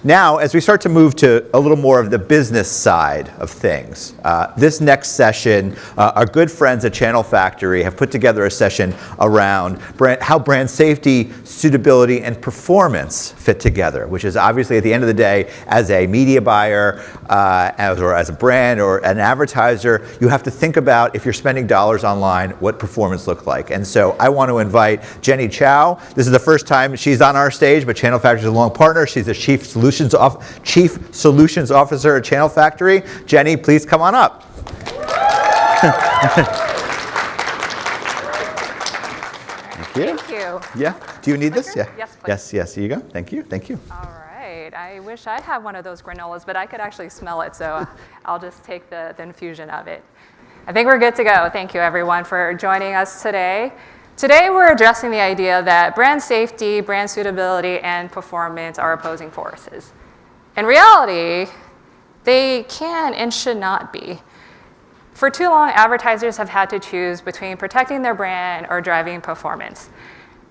Now, as we start to move to a little more of the business side of things, this next session, our good friends at Channel Factory have put together a session around how brand safety, suitability, and performance fit together, which is obviously at the end of the day, as a media buyer, or as a brand or an advertiser, you have to think about, if you're spending dollars online, what performance looks like. And so I want to invite Jenny Chau. This is the first time she's on our stage, but Channel Factory is a long partner. She's the Chief Solutions Officer at Channel Factory. Jenny, please come on up. Thank you. Thank you. Yeah. Do you need this? Yeah. Yes, please. Yes. Here you go. Thank you. Thank you. All right. I wish I had one of those granolas, but I could actually smell it, so I'll just take the infusion of it. I think we're good to go. Thank you, everyone, for joining us today. Today, we're addressing the idea that brand safety, brand suitability, and performance are opposing forces. In reality, they can and should not be. For too long, advertisers have had to choose between protecting their brand or driving performance.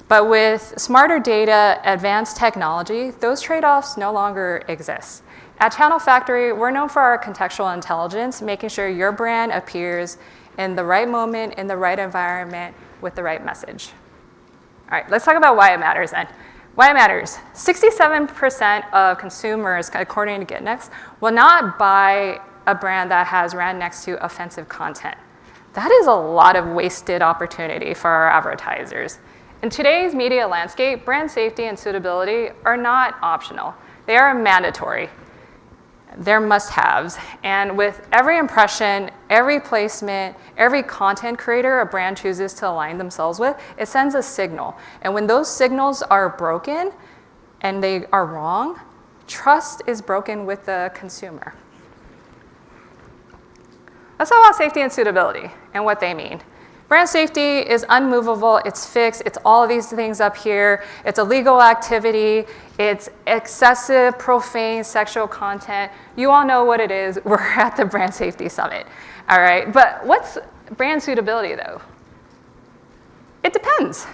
But with smarter data, advanced technology, those trade-offs no longer exist. At Channel Factory, we're known for our contextual intelligence, making sure your brand appears in the right moment, in the right environment, with the right message. All right, let's talk about why it matters then. Why it matters. 67% of consumers, according to GetNext, will not buy a brand that has ran next to offensive content. That is a lot of wasted opportunity for our advertisers. In today's media landscape, brand safety and suitability are not optional. They are mandatory. They're must-haves. And with every impression, every placement, every content creator a brand chooses to align themselves with, it sends a signal. And when those signals are broken and they are wrong, trust is broken with the consumer. Let's talk about safety and suitability and what they mean. Brand safety is unmovable, it's fixed, it's all of these things up here. It's illegal activity, it's excessive, profane, sexual content. You all know what it is. We're at the Brand Safety Summit, all right? But what's brand suitability, though? It depends.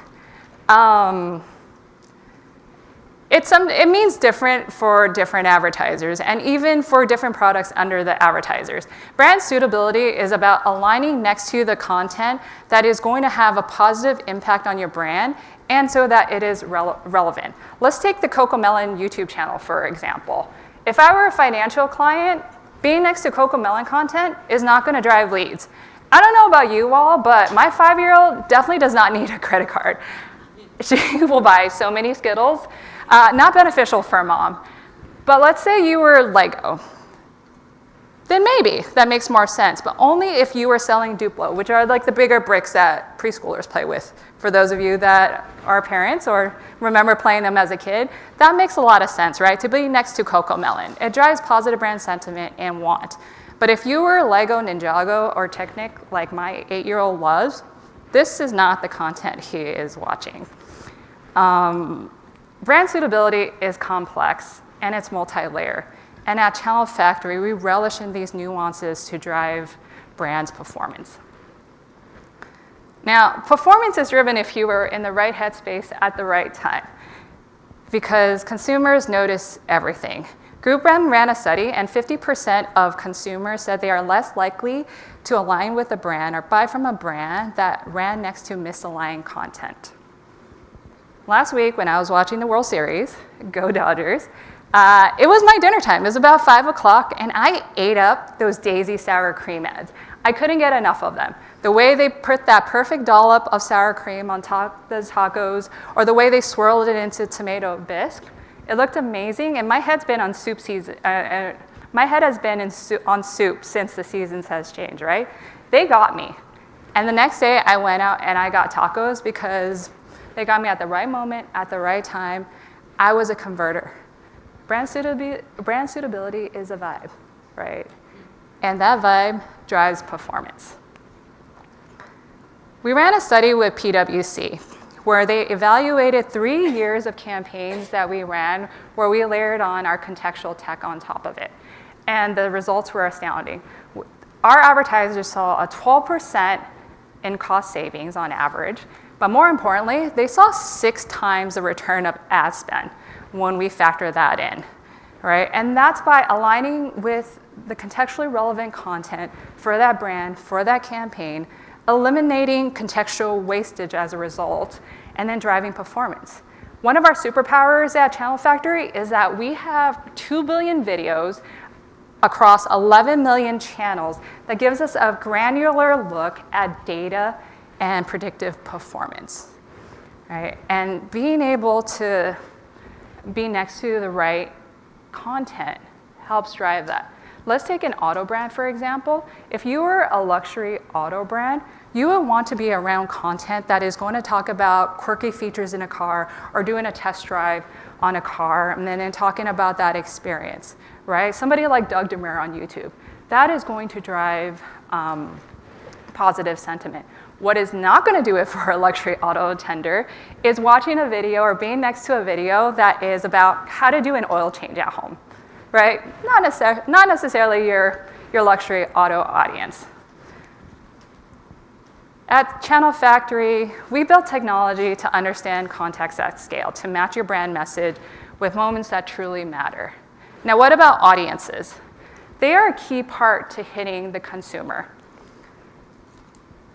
It means different for different advertisers and even for different products under the advertisers. Brand suitability is about aligning next to the content that is going to have a positive impact on your brand and so that it is relevant. Let's take the CoComelon YouTube channel, for example. If I were a financial client, being next to CoComelon content is not going to drive leads. I don't know about you all, but my 5-year-old definitely does not need a credit card. She will buy so many Skittles. Not beneficial for a mom. But let's say you were Lego. Then maybe that makes more sense, but only if you were selling Duplo, which are like the bigger bricks that preschoolers play with. For those of you that are parents or remember playing them as a kid, that makes a lot of sense, right? To be next to CoComelon. It drives positive brand sentiment and want. But if you were Lego Ninjago or Technic like my 8-year-old was, this is not the content he is watching. Brand suitability is complex and it's multi-layer. And at Channel Factory, we relish in these nuances to drive brand's performance. Now, performance is driven if you were in the right headspace at the right time, because consumers notice everything. GroupM ran a study, and 50% of consumers said they are less likely to align with a brand or buy from a brand that ran next to misaligned content. Last week, when I was watching the World Series, go Dodgers, it was my dinner time. It was about 5 o'clock, and I ate up those Daisy sour cream ads. I couldn't get enough of them. The way they put that perfect dollop of sour cream on top of the tacos, or the way they swirled it into tomato bisque, it looked amazing, and my head's been on soup season. My head has been on soup since the seasons has changed, right? They got me. And the next day, I went out and I got tacos because they got me at the right moment, at the right time. I was a converter. Brand suitability is a vibe, right? And that vibe drives performance. We ran a study with PwC where they evaluated 3 years of campaigns that we ran where we layered on our contextual tech on top of it. And the results were astounding. Our advertisers saw a 12% in cost savings on average, but more importantly, they saw 6 times the return of ad spend when we factor that in. right? And that's by aligning with the contextually relevant content for that brand, for that campaign, eliminating contextual wastage as a result, and then driving performance. One of our superpowers at Channel Factory is that we have 2 billion videos across 11 million channels that gives us a granular look at data and predictive performance, right? And being able to be next to the right content helps drive that. Let's take an auto brand, for example. If you were a luxury auto brand, you would want to be around content that is going to talk about quirky features in a car or doing a test drive on a car and then talking about that experience, right? Somebody like Doug Demare on YouTube, that is going to drive positive sentiment. What is not going to do it for a luxury auto tender is watching a video or being next to a video that is about how to do an oil change at home, right? Not necessarily your luxury auto audience. At Channel Factory, we built technology to understand context at scale, to match your brand message with moments that truly matter. Now, what about audiences? They are a key part to hitting the consumer.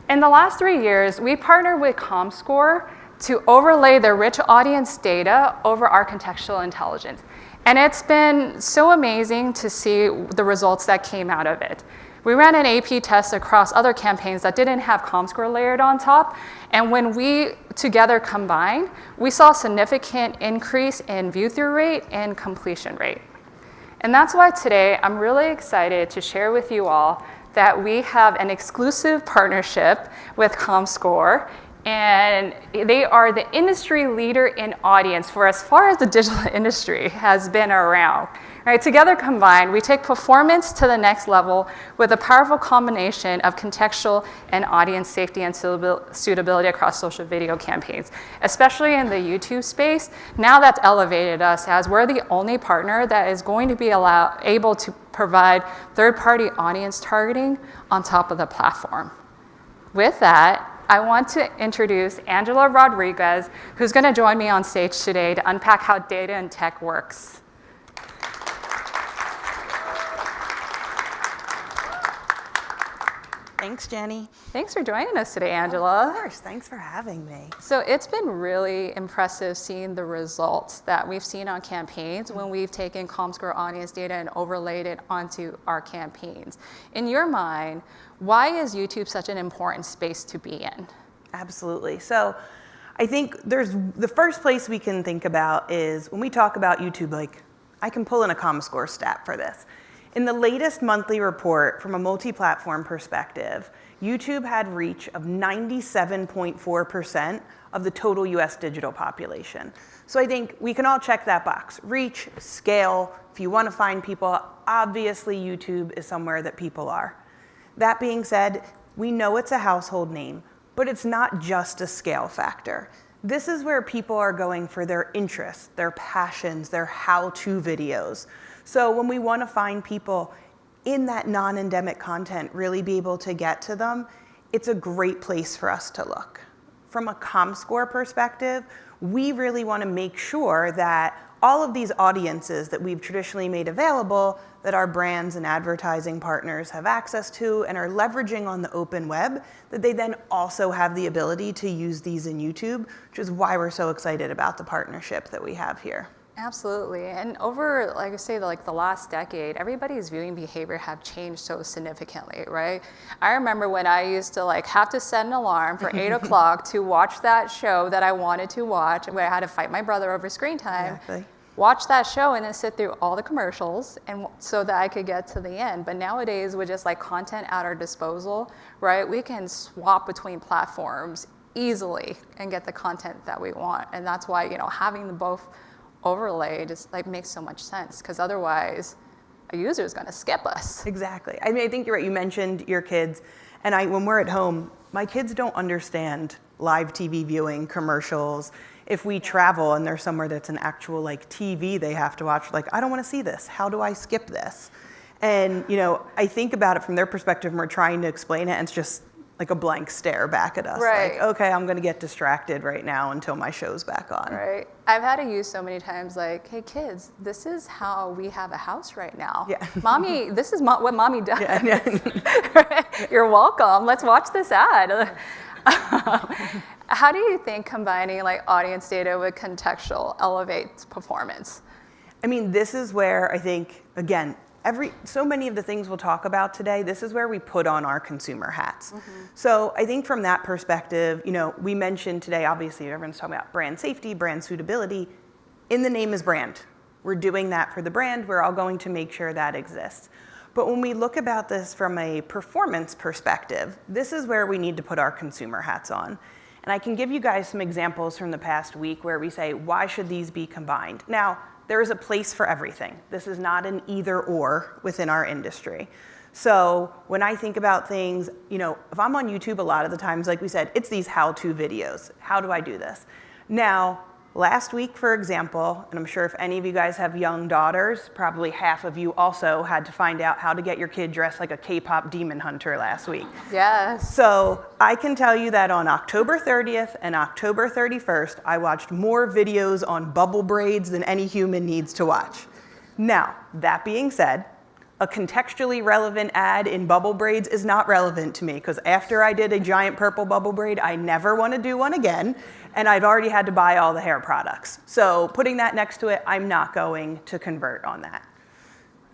In the last 3 years, we partnered with Comscore to overlay their rich audience data over our contextual intelligence. And it's been so amazing to see the results that came out of it. We ran an AP test across other campaigns that didn't have Comscore layered on top. And when we together combined, we saw a significant increase in view-through rate and completion rate. And that's why today I'm really excited to share with you all that we have an exclusive partnership with Comscore, and they are the industry leader in audience for as far as the digital industry has been around. Right, together combined, we take performance to the next level with a powerful combination of contextual and audience safety and suitability across social video campaigns, especially in the YouTube space. Now that's elevated us as we're the only partner that is going to be able to provide third-party audience targeting on top of the platform. With that, I want to introduce Angela Rodriguez, who's going to join me on stage today to unpack how data and tech works. Thanks, Jenny. Thanks for joining us today, Angela. Of course, thanks for having me. So it's been really impressive seeing the results that we've seen on campaigns when we've taken Comscore audience data and overlaid it onto our campaigns. In your mind, why is YouTube such an important space to be in? Absolutely. So I think the first place we can think about is when we talk about YouTube, like I can pull in a Comscore stat for this. In the latest monthly report from a multi-platform perspective, YouTube had reach of 97.4% of the total US digital population. So I think we can all check that box. Reach, scale, if you want to find people, obviously YouTube is somewhere that people are. That being said, we know it's a household name, but it's not just a scale factor. This is where people are going for their interests, their passions, their how-to videos. So when we want to find people in that non-endemic content, really be able to get to them, it's a great place for us to look. From a Comscore perspective, we really want to make sure that all of these audiences that we've traditionally made available, that our brands and advertising partners have access to and are leveraging on the open web, that they then also have the ability to use these in YouTube, which is why we're so excited about the partnership that we have here. Absolutely, and over, like I say, like the last decade, everybody's viewing behavior have changed so significantly, right? I remember when I used to have to set an alarm for 8 o'clock to watch that show that I wanted to watch, where I had to fight my brother over screen time. Exactly. Watch that show and then sit through all the commercials and so that I could get to the end. But nowadays, with just content at our disposal, right, we can swap between platforms easily and get the content that we want. And that's why, having them both overlay just makes so much sense, because otherwise a user is going to skip us. Exactly. I mean, I think you're right. You mentioned your kids, and when we're at home, my kids don't understand live TV viewing, commercials. If we travel and there's somewhere that's an actual TV they have to watch, I don't want to see this. How do I skip this? And I think about it from their perspective, and we're trying to explain it, and it's just like a blank stare back at us. Right. Like, okay, I'm gonna get distracted right now until my show's back on. Right. I've had to use so many times like, hey kids, this is how we have a house right now. Yeah. Mommy, this is what mommy does. Yeah. You're welcome. Let's watch this ad. How do you think combining like audience data with contextual elevates performance? I mean, this is where I think, again, so many of the things we'll talk about today, this is where we put on our consumer hats. So I think from that perspective, we mentioned today, obviously everyone's talking about brand safety, brand suitability. In the name is brand. We're doing that for the brand. We're all going to make sure that exists. But when we look about this from a performance perspective, this is where we need to put our consumer hats on. And I can give you guys some examples from the past week where we say, why should these be combined? Now, there is a place for everything. This is not an either or within our industry. So when I think about things, if I'm on YouTube, a lot of the times, like we said, it's these how-to videos. How do I do this? Now, last week, for example, and I'm sure if any of you guys have young daughters, probably half of you also had to find out how to get your kid dressed like a K-pop demon hunter last week. Yes. So I can tell you that on October 30th and October 31st, I watched more videos on bubble braids than any human needs to watch. Now, that being said, a contextually relevant ad in bubble braids is not relevant to me because after I did a giant purple bubble braid, I never want to do one again, and I've already had to buy all the hair products. So putting that next to it, I'm not going to convert on that.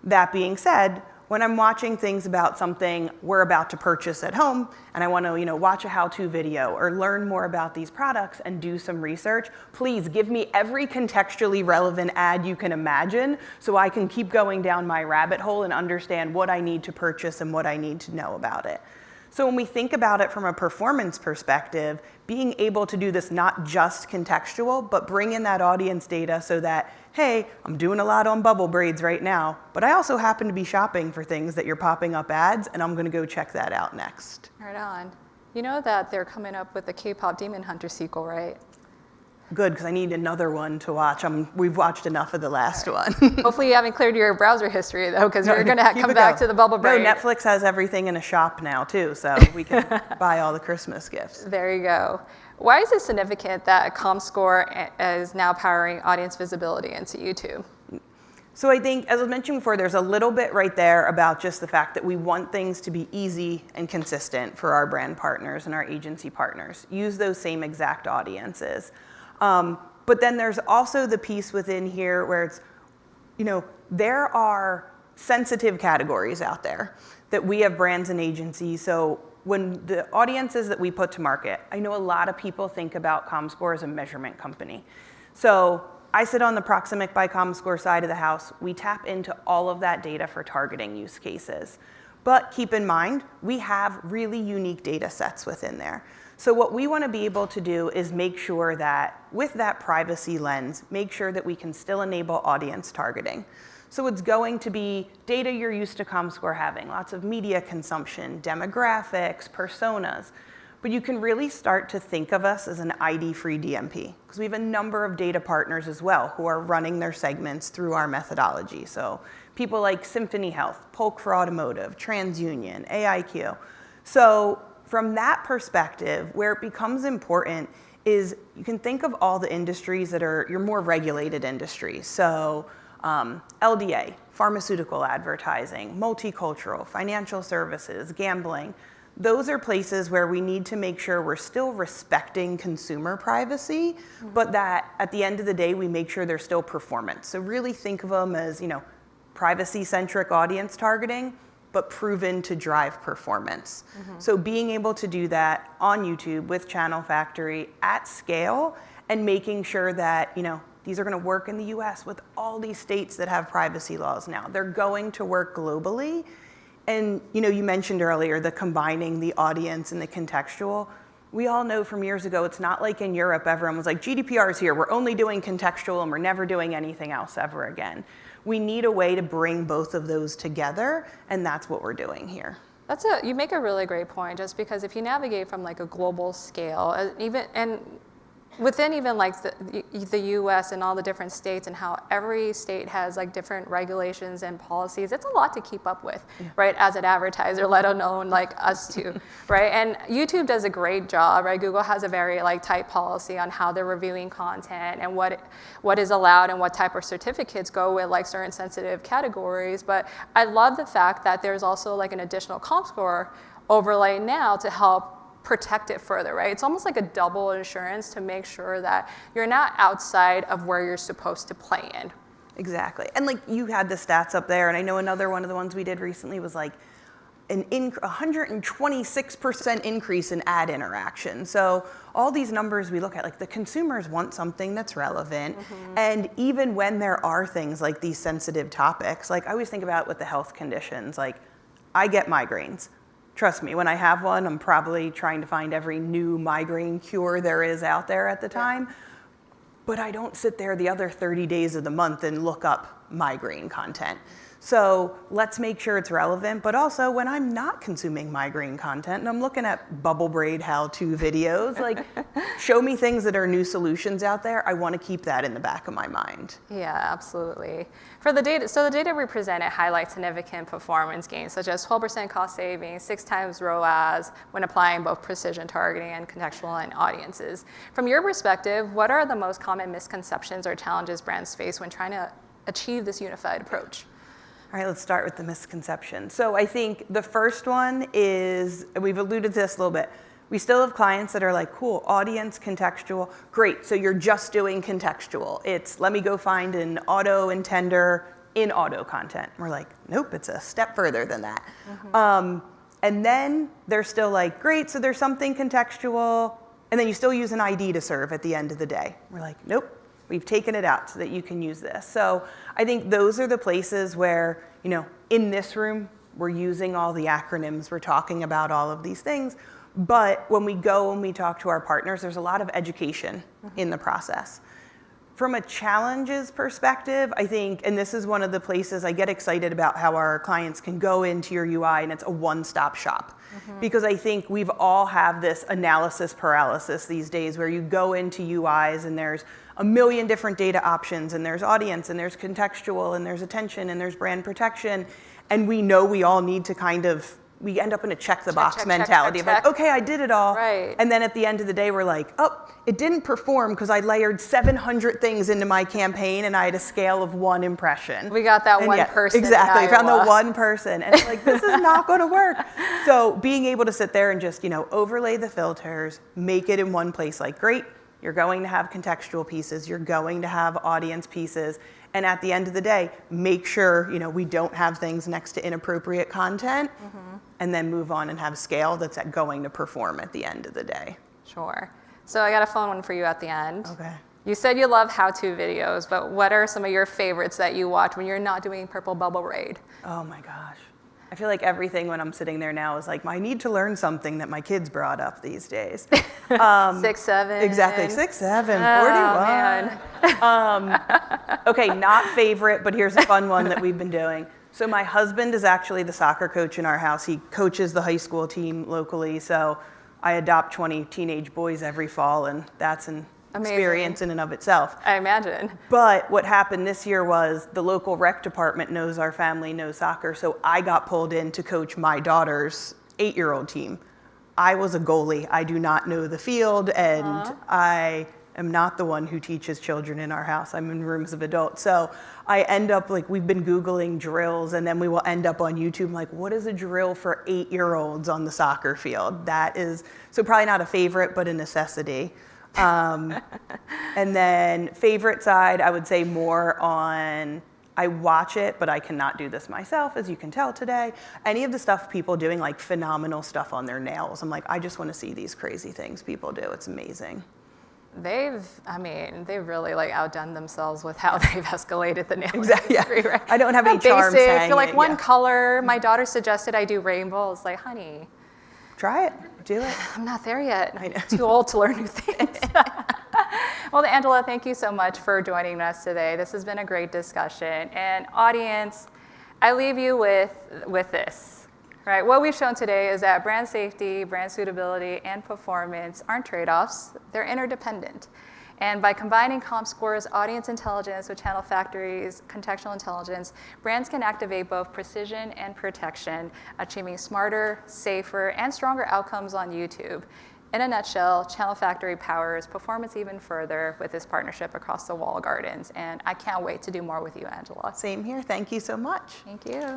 That being said, when I'm watching things about something we're about to purchase at home and I want to, watch a how-to video or learn more about these products and do some research, please give me every contextually relevant ad you can imagine so I can keep going down my rabbit hole and understand what I need to purchase and what I need to know about it. So when we think about it from a performance perspective, being able to do this not just contextual, but bring in that audience data so that, hey, I'm doing a lot on bubble braids right now, but I also happen to be shopping for things that you're popping up ads, and I'm gonna go check that out next. Right on. You know that they're coming up with the K-pop Demon Hunter sequel, right? Good, because I need another one to watch. We've watched enough of the last one. Hopefully you haven't cleared your browser history though, because you're gonna come back to the bubble braid. No, Netflix has everything in a shop now too, so we can buy all the Christmas gifts. There you go. Why is it significant that Comscore is now powering audience visibility into YouTube? So I think, as I mentioned before, there's a little bit right there about just the fact that we want things to be easy and consistent for our brand partners and our agency partners. Use those same exact audiences. But then there's also the piece within here where it's, there are sensitive categories out there that we have brands and agencies. So when the audiences that we put to market, I know a lot of people think about Comscore as a measurement company. So I sit on the Proximic by Comscore side of the house. We tap into all of that data for targeting use cases. But keep in mind, we have really unique data sets within there. So what we want to be able to do is make sure that with that privacy lens, make sure that we can still enable audience targeting. So it's going to be data you're used to Comscore having, lots of media consumption, demographics, personas. But you can really start to think of us as an ID-free DMP because we have a number of data partners as well who are running their segments through our methodology. So people like Symphony Health, Polk for Automotive, TransUnion, AIQ. So from that perspective, where it becomes important is you can think of all the industries that are your more regulated industries. So LDA, pharmaceutical advertising, multicultural, financial services, gambling. Those are places where we need to make sure we're still respecting consumer privacy, but that at the end of the day, we make sure there's still performance. So really think of them as, privacy-centric audience targeting, but proven to drive performance. So being able to do that on YouTube with Channel Factory at scale and making sure that, these are gonna work in the US with all these states that have privacy laws now. They're going to work globally. And you mentioned earlier the combining the audience and the contextual. We all know from years ago, it's not like in Europe, everyone was like, GDPR is here, we're only doing contextual and we're never doing anything else ever again. We need a way to bring both of those together, and that's what we're doing here. You make a really great point, just because if you navigate from like a global scale, within even like the US and all the different states and how every state has like different regulations and policies, it's a lot to keep up with, right, as an advertiser, let alone like us too, right? And YouTube does a great job, right? Google has a very like tight policy on how they're reviewing content and what is allowed and what type of certificates go with like certain sensitive categories. But I love the fact that there's also like an additional Comscore overlay now to help protect it further, right? It's almost like a double insurance to make sure that you're not outside of where you're supposed to play in. Exactly. And like you had the stats up there, and I know another one of the ones we did recently was like an 126% increase in ad interaction. So all these numbers we look at, like the consumers want something that's relevant. And even when there are things like these sensitive topics, like I always think about with the health conditions, like I get migraines. Trust me, when I have one, I'm probably trying to find every new migraine cure there is out there at the time. But I don't sit there the other 30 days of the month and look up migraine content. So let's make sure it's relevant, but also when I'm not consuming migraine content and I'm looking at bubble braid how-to videos, like show me things that are new solutions out there. I want to keep that in the back of my mind. Yeah, absolutely. For the data, so the data we presented highlights significant performance gains, such as 12% cost savings, 6 times ROAS when applying both precision targeting and contextual and audiences. From your perspective, what are the most common misconceptions or challenges brands face when trying to achieve this unified approach? All right, let's start with the misconception. So I think the first one is, we've alluded to this a little bit, we still have clients that are like, cool, audience, contextual, great, so you're just doing contextual. It's, let me go find an auto intender in auto content. We're like, nope, it's a step further than that. And then they're still like, great, so there's something contextual, and then you still use an ID to serve at the end of the day. We're like, nope. We've taken it out so that you can use this. So I think those are the places where, you know, in this room, we're using all the acronyms, we're talking about all of these things. But when we go and we talk to our partners, there's a lot of education in the process. From a challenges perspective, I think, and this is one of the places I get excited about how our clients can go into your UI and it's a one-stop shop. Because I think we've all have this analysis paralysis these days where you go into UIs and there's a million different data options and there's audience and there's contextual and there's attention and there's brand protection. And we know we all need to kind of, we end up in a check the box mentality of like, okay, I did it all. Right. And then at the end of the day, we're like, oh, it didn't perform because I layered 700 things into my campaign and I had a scale of 1 impression. We got that one person. Exactly, in found the Iowa. one person. And it's like, this is not gonna work. So being able to sit there and just, you know, overlay the filters, make it in one place, like, great, you're going to have contextual pieces, you're going to have audience pieces, and at the end of the day, make sure, you know, we don't have things next to inappropriate content, and then move on and have scale that's going to perform at the end of the day. Sure. So I got a fun one for you at the end. Okay. You said you love how-to videos, but what are some of your favorites that you watch when you're not doing purple bubble braid? Oh my gosh. I feel like everything when I'm sitting there now is like, I need to learn something that my kids brought up these days. 6, 7. Exactly, 6, 7, 41. Man. Okay, not favorite, but here's a fun one that we've been doing. So my husband is actually the soccer coach in our house. He coaches the high school team locally, so I adopt 20 teenage boys every fall, and that's an experience in and of itself. I imagine. But what happened this year was the local rec department knows our family knows soccer, so I got pulled in to coach my daughter's 8-year-old team. I was a goalie. I do not know the field, and I am not the one who teaches children in our house. I'm in rooms of adults. So I end up like, we've been Googling drills, and then we will end up on YouTube like, what is a drill for 8-year-olds on the soccer field? That is, so probably not a favorite, but a necessity. And then favorite side, I would say more on, I watch it, but I cannot do this myself, as you can tell today. Any of the stuff people doing, like phenomenal stuff on their nails, I'm like, I just want to see these crazy things people do. It's amazing. They've really like outdone themselves with how they've escalated the nail Exactly, industry, yeah. right? I don't have any charms basic, hanging, like one yeah. color. My daughter suggested I do rainbows. Like, honey, Try it, do it. I'm not there yet. I know. I'm too old to learn new things. Well, Angela, thank you so much for joining us today. This has been a great discussion. And audience, I leave you with this. Right, what we've shown today is that brand safety, brand suitability, and performance aren't trade-offs, they're interdependent. And by combining Comscore's audience intelligence with Channel Factory's contextual intelligence, brands can activate both precision and protection, achieving smarter, safer, and stronger outcomes on YouTube. In a nutshell, Channel Factory powers performance even further with this partnership across the walled gardens. And I can't wait to do more with you, Angela. Same here. Thank you so much. Thank you.